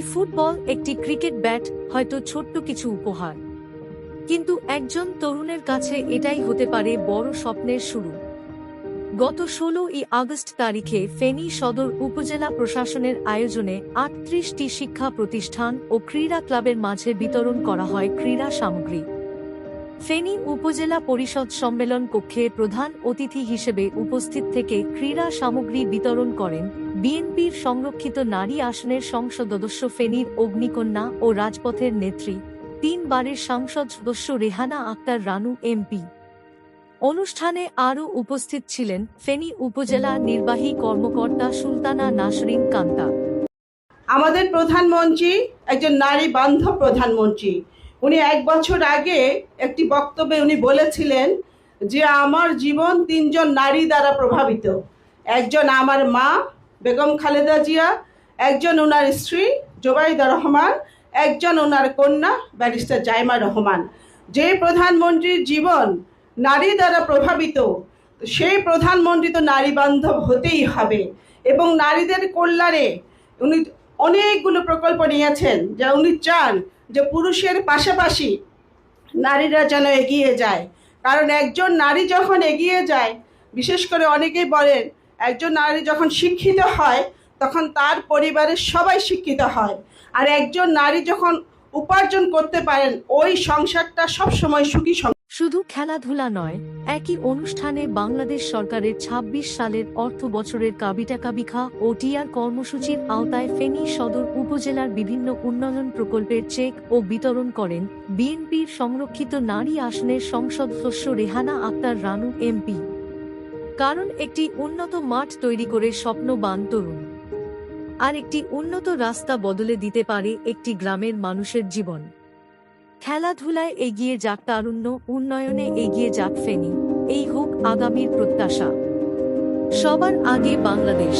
Football, একটি cricket bat, হয়তো ছোট্ট কিছু উপহার। কিন্তু একজন তরুণের কাছে এটাই হতে পারে বড় স্বপ্নের শুরু। গত 16ই আগস্ট তারিখে ফেনী সদর উপজেলা প্রশাসনের আয়োজনে ৩৮টি শিক্ষা প্রতিষ্ঠান ও ক্রীড়া ক্লাবের মাঝে বিতরণ করা হয় ক্রীড়া সামগ্রী। ফেনী উপজেলা পরিষদ সম্মেলন কক্ষে প্রধান অতিথি হিসেবে উপস্থিত থেকে ক্রীড়া সামগ্রী বিতরণ করেন বিএনপির সংরক্ষিত নারী আসনের সংসদ সদস্য ফেনীর অগ্নিকন্যা ও রাজপথের নেত্রী, 3 বারের সংসদ সদস্য রেহানা আক্তার রানু এমপি। অনুষ্ঠানে আরও উপস্থিত ছিলেন ফেনী উপজেলা নির্বাহী কর্মকর্তা সুলতানা নাসরিন কান্তা। আমাদের প্রধানমন্ত্রী একজন নারী বান্ধব প্রধানমন্ত্রী। উনি 1 বছর আগে একটি বক্তব্যে উনি বলেছিলেন যে আমার জীবন 3 জন নারী দ্বারা প্রভাবিত। একজন আমার মা বেগম খালেদা জিয়া, একজন ওনার স্ত্রী জোবাইদা রহমান, একজন ওনার কন্যা ব্যারিস্টার জাইমা রহমান। যে প্রধানমন্ত্রীর জীবন নারী দ্বারা প্রভাবিত, সেই প্রধানমন্ত্রী তো নারী বান্ধব হতেই হবে। এবং নারীদের কল্যাণে উনি অনেকগুলো প্রকল্প নিয়েছেন, যা উনি চান যে পুরুষের পাশাপাশি নারীরা যেন এগিয়ে যায়। কারণ একজন নারী যখন এগিয়ে যায়, বিশেষ করে অনেকেই বলেন একজন নারী যখন শিক্ষিত হয় তখন তার পরিবারের সবাই শিক্ষিত হয়। আর একজন নারী যখন উপার্জন করতে পারেন, ওই সংসারটা সবসময় সুখী। শুধু খেলাধুলা নয়, একই অনুষ্ঠানে বাংলাদেশ সরকারের ২৬ সালের অর্থ বছরের কাবিটাকাবিখা ও টিআর কর্মসূচির আওতায় ফেনী সদর উপজেলার বিভিন্ন উন্নয়ন প্রকল্পের চেক ও বিতরণ করেন বিএনপির সংরক্ষিত নারী আসনের সংসদ সদস্য রেহানা আক্তার রানু এমপি। কারণ একটি উন্নত মাঠ তৈরি করে স্বপ্নবান তরুণ, আর একটি উন্নত রাস্তা বদলে দিতে পারে একটি গ্রামের মানুষের জীবন। খেলাধুলায় এগিয়ে যাক তারুণ্য, উন্নয়নে এগিয়ে যাক ফেনী, এই হোক আগামীর প্রত্যাশা। সবার আগে বাংলাদেশ।